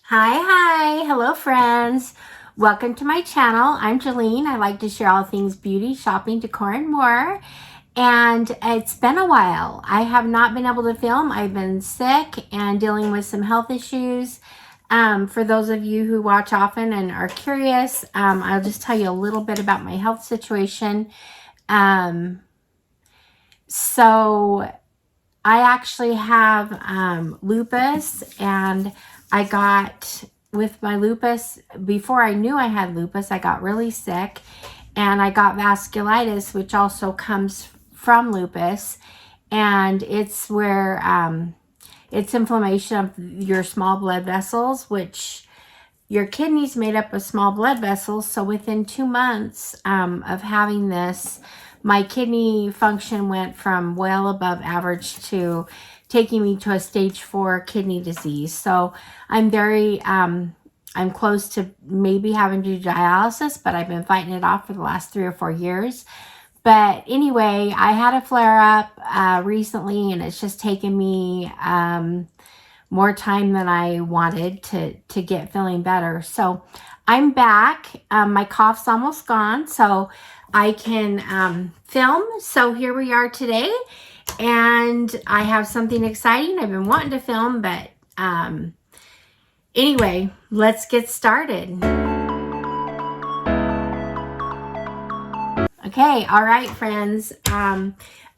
Hi, hello friends. Welcome to my channel. I'm Jolene. I like to share all things beauty, shopping, decor, and more. And it's been a while. I have not been able to film. I've been sick and dealing with some health issues. For those of you who watch often and are curious, I'll just tell you a little bit about my health situation. So I actually have lupus, and I got, with my lupus, before I knew I had lupus, I got really sick, and I got vasculitis, which also comes from lupus, and it's where it's inflammation of your small blood vessels, which your kidneys made up of small blood vessels. So within 2 months of having this, my kidney function went from well above average to taking me to a stage 4 kidney disease. So I'm very, I'm close to maybe having to do dialysis, but I've been fighting it off for the last 3 or 4 years. But anyway, I had a flare up recently, and it's just taken me more time than I wanted to get feeling better. So I'm back. My cough's almost gone, so I can film. So here we are today, and I have something exciting. I've been wanting to film, but anyway, let's get started. Okay, all right, friends. I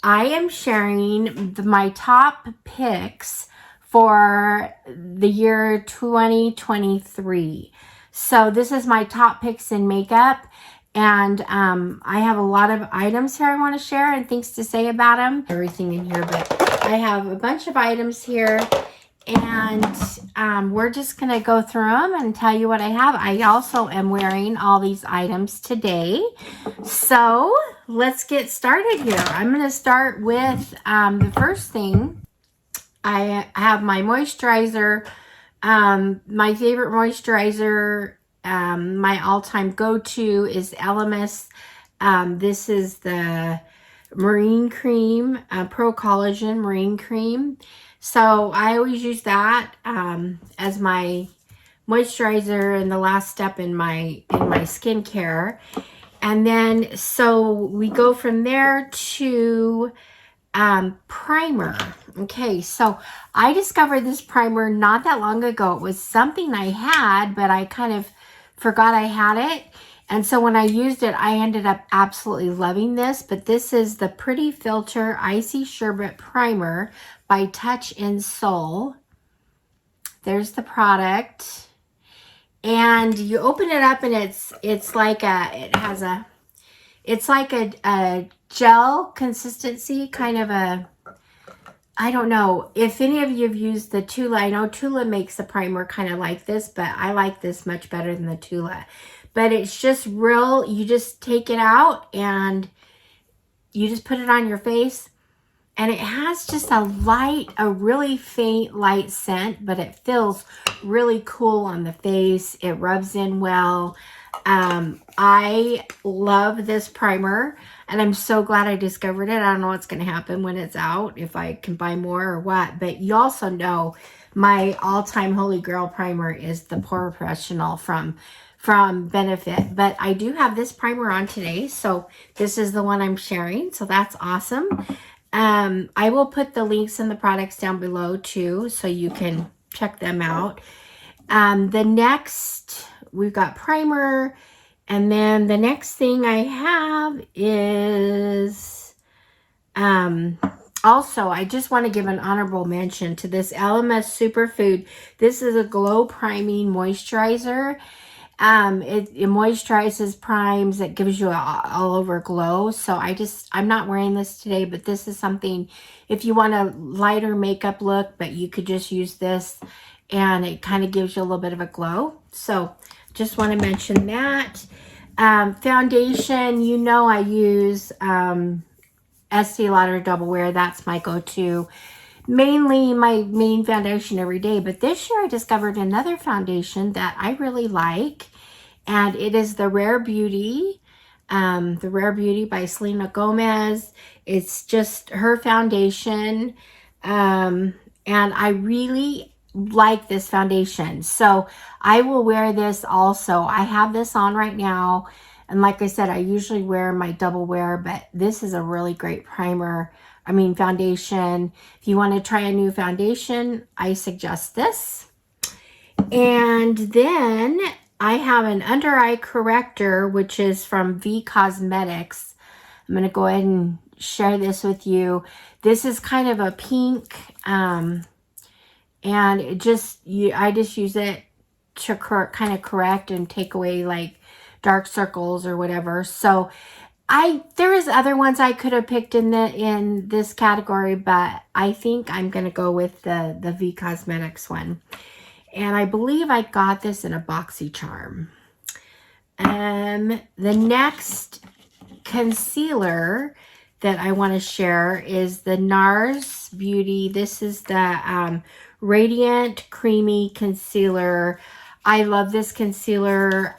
am sharing my top picks for the year 2023. So this is my top picks in makeup, and I have a lot of items here I want to share and things to say about them. Everything in here, but I have a bunch of items here, and we're just going to go through them and tell you what I have. I also am wearing all these items today. So let's get started here. I'm going to start with the first thing. I have my moisturizer. My favorite moisturizer, my all-time go-to is Elemis. This is the Marine Cream, Pro Collagen Marine Cream. So I always use that as my moisturizer and the last step in my skincare. And then so we go from there to primer. Okay, so I discovered this primer not that long ago. It was something I had, but I kind of forgot I had it. And so when I used it, I ended up absolutely loving this. But this is the Pretty Filter Icy Sherbet Primer by Touch in Soul. There's the product. And you open it up, and it's like a gel consistency, kind of a, I don't know if any of you have used the Tula. I know Tula makes a primer kind of like this, but I like this much better than the Tula. But it's just real, you just take it out and you just put it on your face. And it has just a really faint light scent, but it feels really cool on the face. It rubs in well. I love this primer, and I'm so glad I discovered it. I don't know what's going to happen when it's out, if I can buy more or what. But you also know my all-time holy grail primer is the Pore Professional from Benefit. But I do have this primer on today, so this is the one I'm sharing. So that's awesome. I will put the links and the products down below too, so you can check them out. The next, we've got primer, and then the next thing I have is, also, I just want to give an honorable mention to this LMS Superfood. This is a glow priming moisturizer. It moisturizes, primes, it gives you a all over glow. So I'm not wearing this today, but this is something, if you want a lighter makeup look, but you could just use this, and it kind of gives you a little bit of a glow. So just want to mention that. Foundation, you know, I use Estee Lauder Double Wear. That's my go-to. Mainly my main foundation every day. But this year I discovered another foundation that I really like. And it is the Rare Beauty. The Rare Beauty by Selena Gomez. It's just her foundation. And I really like this foundation. So I will wear this also. I have this on right now. And like I said, I usually wear my double wear, but this is a really great primer. I mean, foundation. If you want to try a new foundation, I suggest this. And then I have an under eye corrector, which is from V Cosmetics. I'm going to go ahead and share this with you. This is kind of a pink, and it just, I just use it to kind of correct and take away like dark circles or whatever. So there is other ones I could have picked in this category, but I think I'm going to go with the V Cosmetics one. And I believe I got this in a boxycharm. The next concealer that I want to share is the NARS Beauty. This is the Radiant Creamy Concealer. I love this concealer.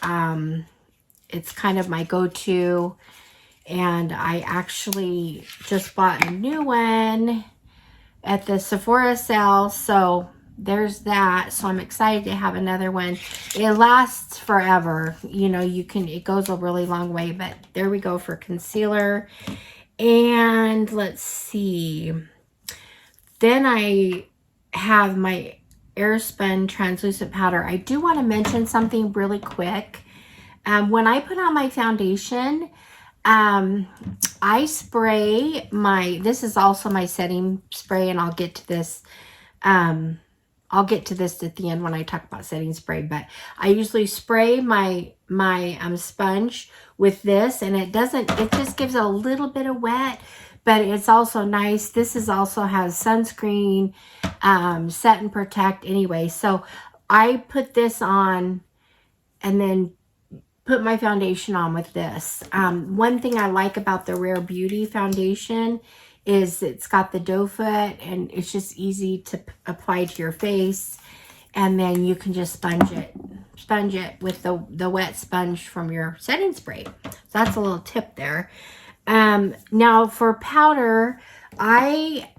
It's kind of my go-to. And I actually just bought a new one at the Sephora sale. So there's that. So I'm excited to have another one. It lasts forever. You know, it goes a really long way, but there we go for concealer. And let's see. Then I have my Airspun translucent powder. I do want to mention something really quick. When I put on my foundation, I spray this is also my setting spray, and I'll get to this. I'll get to this at the end when I talk about setting spray, but I usually spray my sponge with this, and it just gives a little bit of wet, but it's also nice. This also has sunscreen, set and protect anyway. So I put this on and then put my foundation on with this. One thing I like about the Rare Beauty foundation is it's got the doe foot, and it's just easy to apply to your face, and then you can just sponge it with the wet sponge from your setting spray. So that's a little tip there. Now for powder, I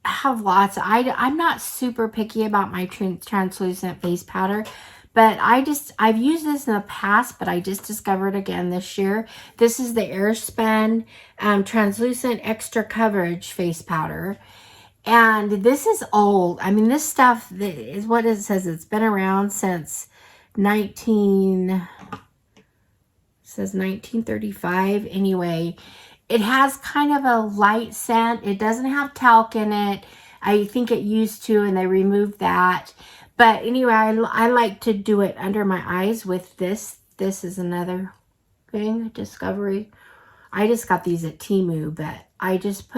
have lots. I'm not super picky about my translucent face powder, but I've used this in the past, but I just discovered again this year. This is the Airspun translucent extra coverage face powder. And this is old. I mean, this stuff is what it says. It's been around since 1935. Anyway, it has kind of a light scent. It doesn't have talc in it. I think it used to, and they removed that. But anyway, I like to do it under my eyes with this. This is another thing, discovery. I just got these at Temu, but I just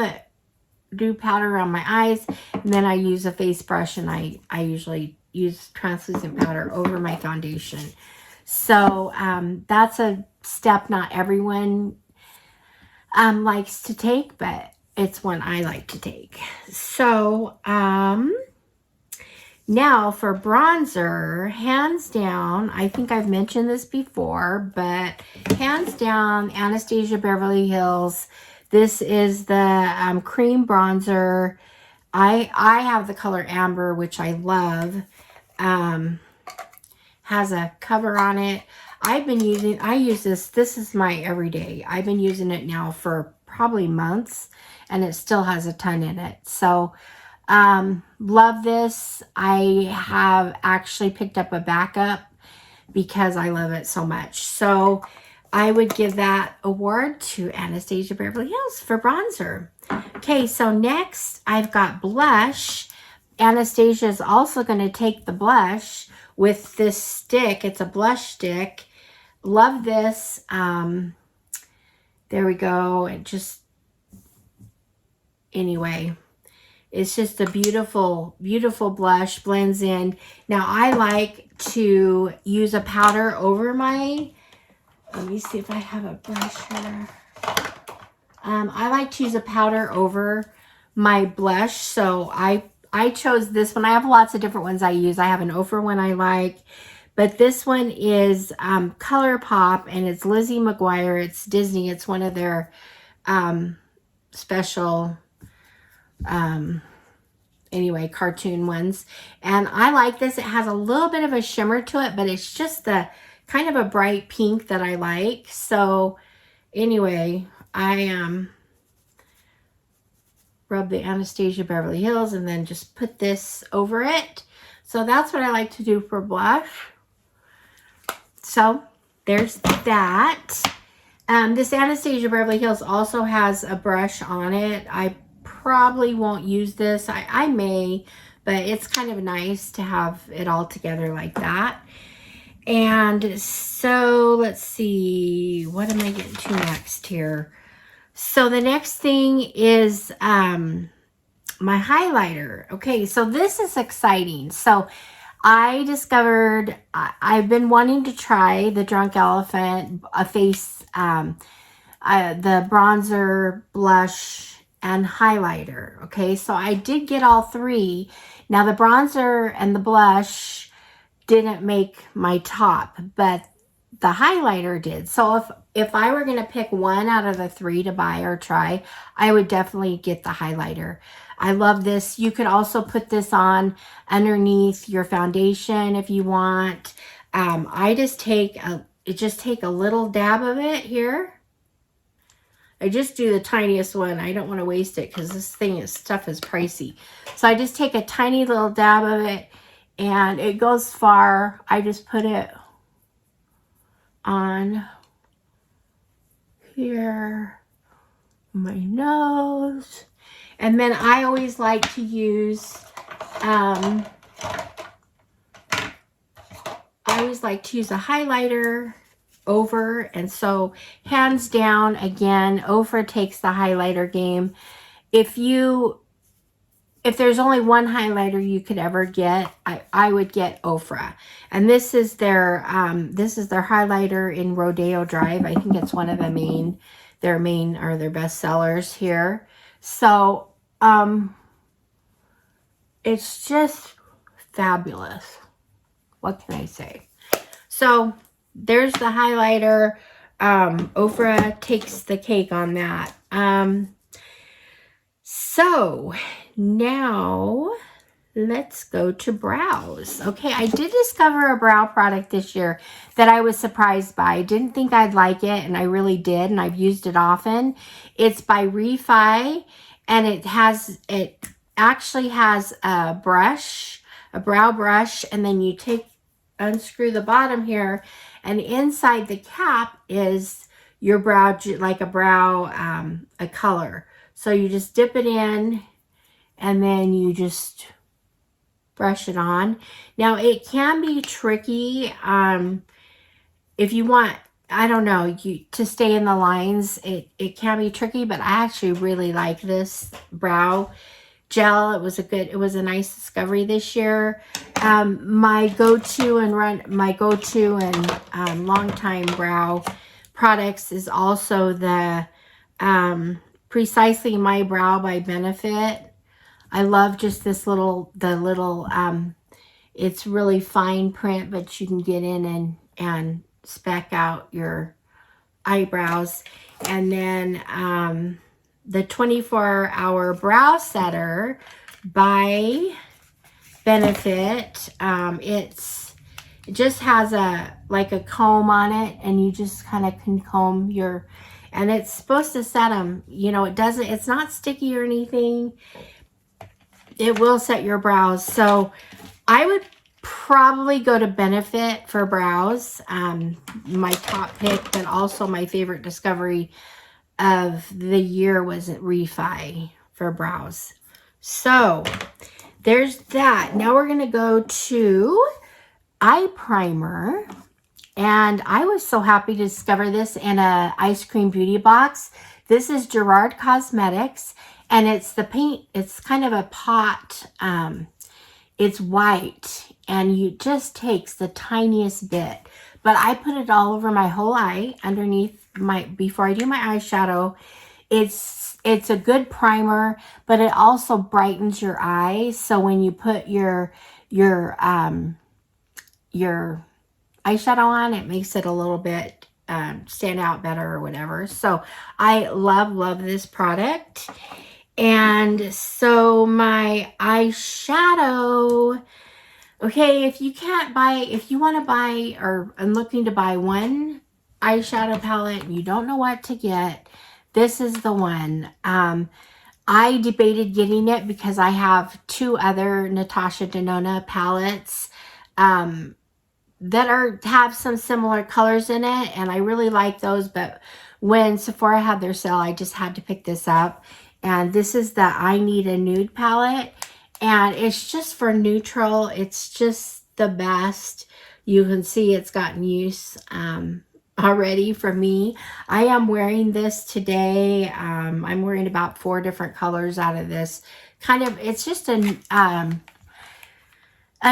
do powder on my eyes, and then I use a face brush, and I usually use translucent powder over my foundation. So that's a step not everyone likes to take, but it's one I like to take. So now for bronzer, hands down, I think I've mentioned this before, but hands down, Anastasia Beverly Hills. This is the cream bronzer. I have the color Amber, which I love. Has a cover on it. I use this. This is my everyday. I've been using it now for probably months, and it still has a ton in it. So love this. I have actually picked up a backup because I love it so much. So I would give that award to Anastasia Beverly Hills for bronzer. Okay, so next I've got blush. Anastasia is also going to take the blush with this stick. It's a blush stick. Love this. There we go. It just, anyway, it's just a beautiful, beautiful blush. Blends in. Now I like to use a powder over my, let me see if I have a brush here. I like to use a powder over my blush. So I chose this one. I have lots of different ones I use. I have an Ophir one I like. But this one is ColourPop, and it's Lizzie McGuire. It's Disney. It's one of their special anyway, cartoon ones. And I like this. It has a little bit of a shimmer to it, but it's just the kind of a bright pink that I like. So anyway, I rub the Anastasia Beverly Hills and then just put this over it. So that's what I like to do for blush. So there's that. This Anastasia Beverly Hills also has a brush on it. I probably won't use this. I may, but it's kind of nice to have it all together like that. And so let's see, what am I getting to next here? So the next thing is my highlighter. Okay, so this is exciting. So I discovered, I've been wanting to try the Drunkelephant face, the bronzer, blush, and highlighter. Okay, so I did get all three. Now the bronzer and the blush didn't make my top, but the highlighter did. So if I were going to pick one out of the three to buy or try, I would definitely get the highlighter. I love this. You could also put this on underneath your foundation if you want. I just take a little dab of it here. I just do the tiniest one. I don't want to waste it because this stuff is pricey. So I just take a tiny little dab of it and it goes far. I just put it on here, my nose. And then I always like to use, a highlighter over. And so hands down, again, Ofra takes the highlighter game. If there's only one highlighter you could ever get, I would get Ofra. And this is their highlighter in Rodeo Drive. I think it's one of their best sellers here. So it's just fabulous. What can I say? So there's the highlighter. Ofra takes the cake on that. So now let's go to brows. Okay, I did discover a brow product this year that I was surprised by. I didn't think I'd like it, and I really did, and I've used it often. It's by Refi, and it actually has a brush, a brow brush, and then you unscrew the bottom here, and inside the cap is your brow, like a color. So you just dip it in, and then you just brush it on. Now, it can be tricky if you want, I don't know, to stay in the lines. It can be tricky, but I actually really like this brow gel. It was a nice discovery this year. My go-to and longtime brow products is also the Precisely My Brow by Benefit. I love just it's really fine print, but you can get in and spec out your eyebrows. And then the 24-hour brow setter by Benefit. It just has a comb on it, and you just kind of can comb and it's supposed to set them, it's not sticky or anything. It will set your brows. So I would probably go to Benefit for brows. My top pick, but also my favorite discovery of the year was at Refi for brows. So there's that. Now we're going to go to eye primer. And I was so happy to discover this in a ice cream beauty box. This is Gerard Cosmetics, and it's the paint. It's kind of a pot. It's white, and it just takes the tiniest bit. But I put it all over my whole eye underneath before I do my eyeshadow. It's a good primer, but it also brightens your eyes. So when you put your eyeshadow on, it makes it a little bit stand out better or whatever. So I love this product. And so my eyeshadow, okay, if you want to buy, or I'm looking to buy one eyeshadow palette and you don't know what to get, this is the one. I debated getting it because I have 2 other Natashadenona palettes that have some similar colors in it, and I really like those, but when Sephora had their sale, I just had to pick this up. And this is the I Need a Nude palette, and it's just for neutral. It's just the best. You can see it's gotten use already for me. I am wearing this today. I'm wearing about 4 different colors out of this. It's just a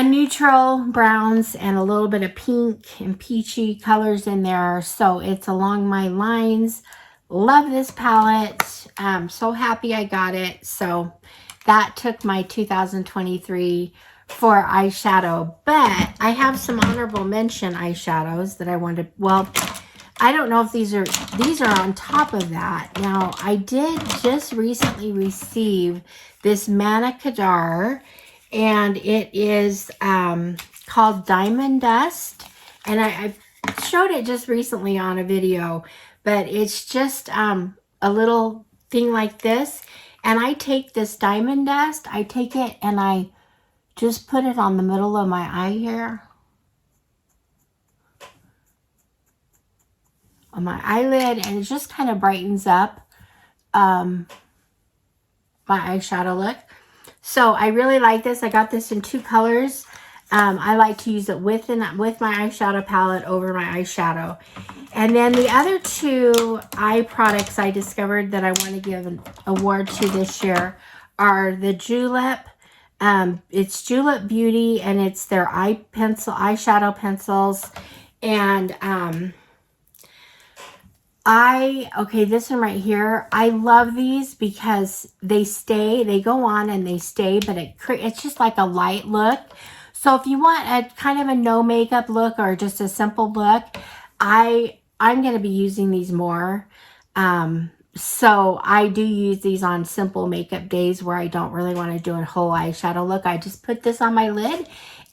neutral browns and a little bit of pink and peachy colors in there. So it's along my lines. Love this palette. I'm so happy I got it. So that took my 2023 for eyeshadow. But I have some honorable mention eyeshadows that I wanted. Well, I don't know if these are on top of that. Now, I did just recently receive this Manna Kadar, and it is called Diamond Dust, and I showed it just recently on a video, but it's just a little thing like this, and I take this Diamond Dust, I take it and I just put it on the middle of my eye here, on my eyelid, and it just kind of brightens up my eyeshadow look. So I really like this. I got this in 2 colors. I like to use it with my eyeshadow palette over my eyeshadow. And then the other 2 eye products I discovered that I want to give an award to this year are the Julep. It's Julep Beauty, and it's their eyeshadow pencils. And this one right here, I love these because they go on and they stay, but it's just like a light look. So if you want a kind of a no makeup look or just a simple look, I'm going to be using these more. So I do use these on simple makeup days where I don't really want to do a whole eyeshadow look. I just put this on my lid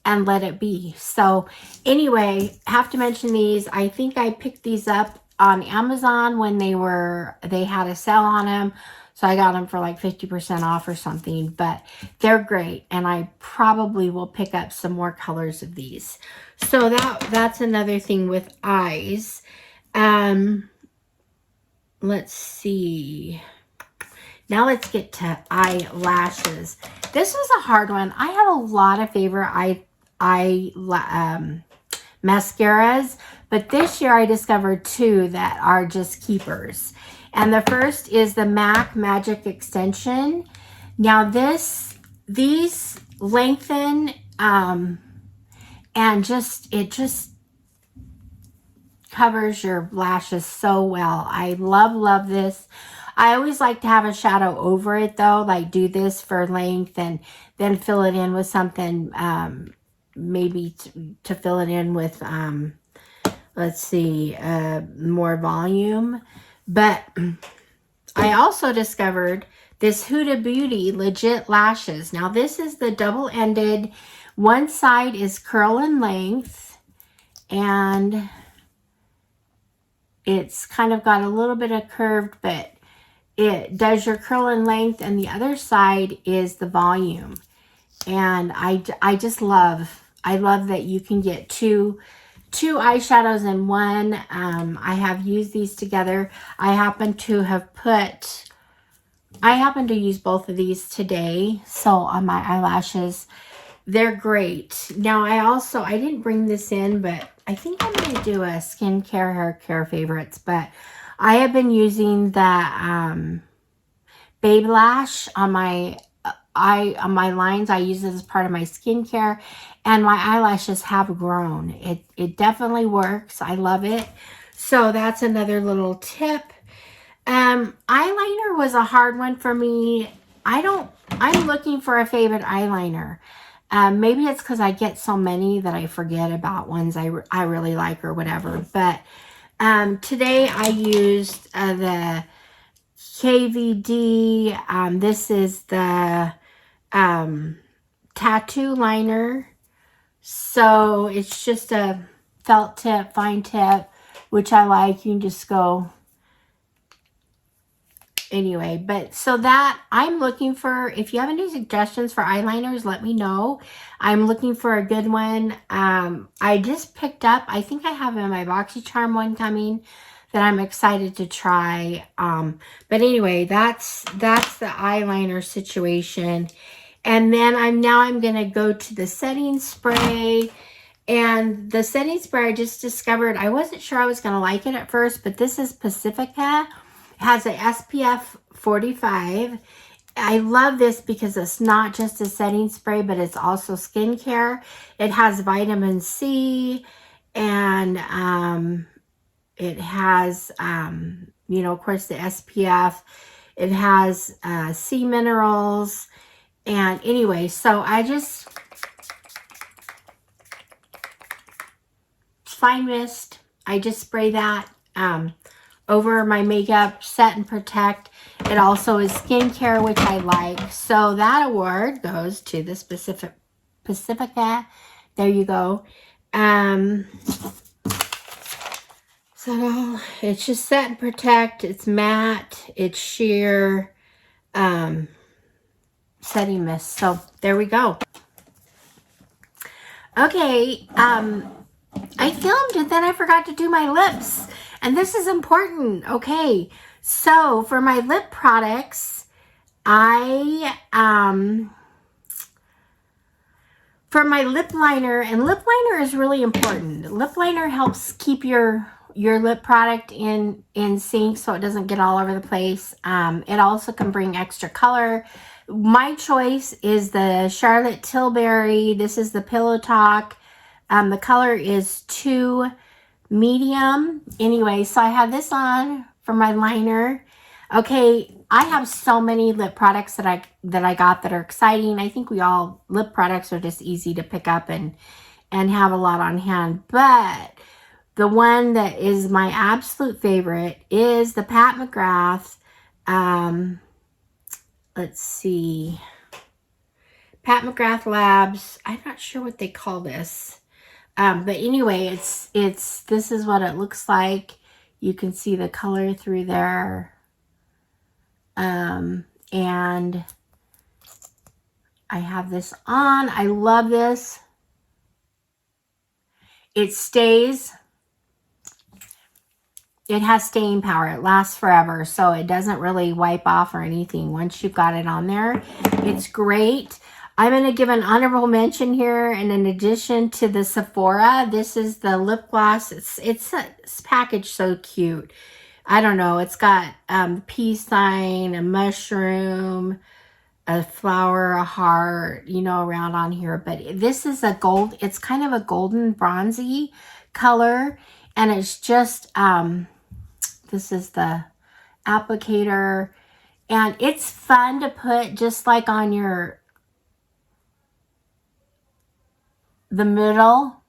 and let it be. So anyway, have to mention these. I think I picked these up on Amazon when they had a sale on them, so I got them for like 50% off or something, but they're great, and I probably will pick up some more colors of these. So that's another thing with eyes. Let's see, now let's get to eyelashes. This was a hard one. I have a lot of favorite mascaras, but this year I discovered 2 that are just keepers. And the first is the MAC Magic Extension. Now these lengthen and it just covers your lashes so well. I love this. I always like to have a shadow over it though, like do this for length and then fill it in with something, maybe to fill it in with let's see, more volume. But I also discovered this Huda Beauty Legit Lashes. Now this is the double-ended. One side is curl and length, and it's kind of got a little bit of curved, but it does your curl and length, and the other side is the volume. And I just love that you can get two eyeshadows in one. I have used these together. I happen to use both of these today. So on my eyelashes, they're great. Now I didn't bring this in, but I think I'm going to do a skincare, hair care favorites. But I have been using the Babe Lash on my lines. I use it as part of my skincare, and my eyelashes have grown. It definitely works. I love it. So that's another little tip. Eyeliner was a hard one for me. I'm looking for a favorite eyeliner. Maybe it's because I get so many that I forget about ones I really like or whatever. But today I used the KVD. This is the tattoo liner. So it's just a felt tip, fine tip, which I like. You can just go anyway. But so that I'm looking for, if you have any suggestions for eyeliners, let me know. I'm looking for a good one. I just picked up, I think I have my boxycharm one coming that I'm excited to try. But anyway, that's the eyeliner situation. And then I'm going to go to the setting spray. And the setting spray I just discovered, I wasn't sure I was going to like it at first, but this is Pacifica. It has a SPF 45. I love this because it's not just a setting spray, but it's also skincare. It has vitamin C, and it has, you know, of course, the SPF. It has C minerals. And anyway, so I just, fine mist, I just spray that over my makeup, set and protect. It also is skincare, which I like. So that award goes to the Pacifica. There you go. So it's just set and protect. It's matte. It's sheer setting mist. So there we go. Okay. I filmed and then I forgot to do my lips. And this is important. Okay. So for my lip products, for my lip liner, and lip liner is really important. Lip liner helps keep your lip product in sync so it doesn't get all over the place. It also can bring extra color. My choice is the Charlotte Tilbury. This is the Pillow Talk. The color is 2 medium. Anyway, so I have this on for my liner. Okay, I have so many lip products that I got that are exciting. I think lip products are just easy to pick up and have a lot on hand. But the one that is my absolute favorite is the Pat McGrath. Let's see. Pat McGrath Labs. I'm not sure what they call this. But anyway, this is what it looks like. You can see the color through there. And I have this on. I love this. It stays. It has staying power. It lasts forever, so it doesn't really wipe off or anything once you've got it on there. It's great. I'm going to give an honorable mention here, and in addition to the Sephora, this is the lip gloss. It's packaged so cute. I don't know. It's got peace sign, a mushroom, a flower, a heart, you know, around on here. But this is a gold. It's kind of a golden bronzy color, and it's just this is the applicator, and it's fun to put just like on the middle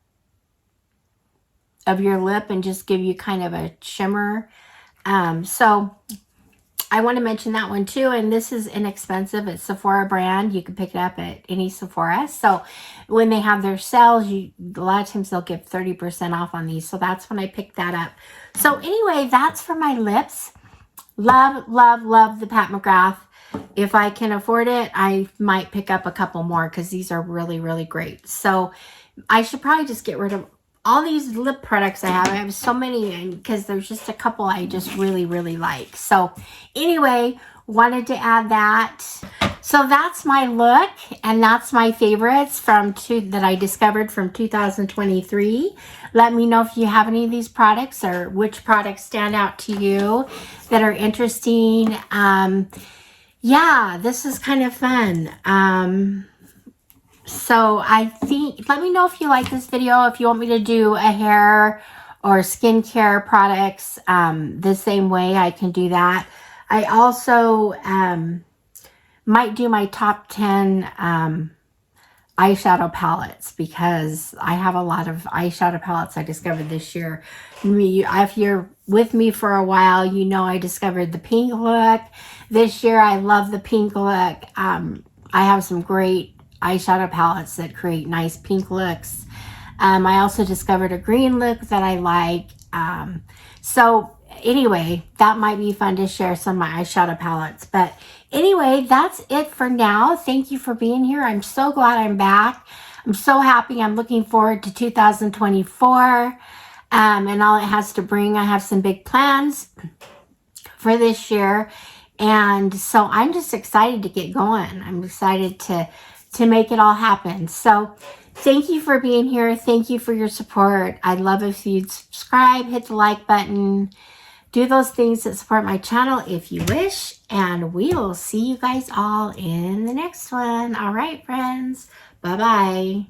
of your lip and just give you kind of a shimmer. So I want to mention that one too. And this is inexpensive. It's Sephora brand. You can pick it up at any Sephora. So when they have their sales, a lot of times they'll give 30% off on these. So that's when I picked that up. So anyway, that's for my lips. Love, love, love the Pat McGrath. If I can afford it, I might pick up a couple more because these are really, really great. So I should probably just get rid of all these lip products I have. I have so many because there's just a couple I just really, really like. So anyway, wanted to add that. So that's my look, and that's my favorites that I discovered from 2023. Let me know if you have any of these products or which products stand out to you that are interesting. Yeah, this is kind of fun. So I think, let me know if you like this video, if you want me to do a hair or skincare products the same way, I can do that. I also might do my top 10 eyeshadow palettes, because I have a lot of eyeshadow palettes I discovered this year. If you're with me for a while, you know I discovered the pink look. This year I love the pink look. I have some great eyeshadow palettes that create nice pink looks. I also discovered a green look that I like. So anyway, that might be fun to share some of my eyeshadow palettes. But anyway, that's it for now. Thank you for being here. I'm so glad I'm back. I'm so happy. I'm looking forward to 2024 and all it has to bring. I have some big plans for this year. And so I'm just excited to get going. I'm excited to make it all happen. So thank you for being here. Thank you for your support. I'd love if you'd subscribe, hit the like button, do those things that support my channel if you wish. And we will see you guys all in the next one. All right, friends. Bye-bye.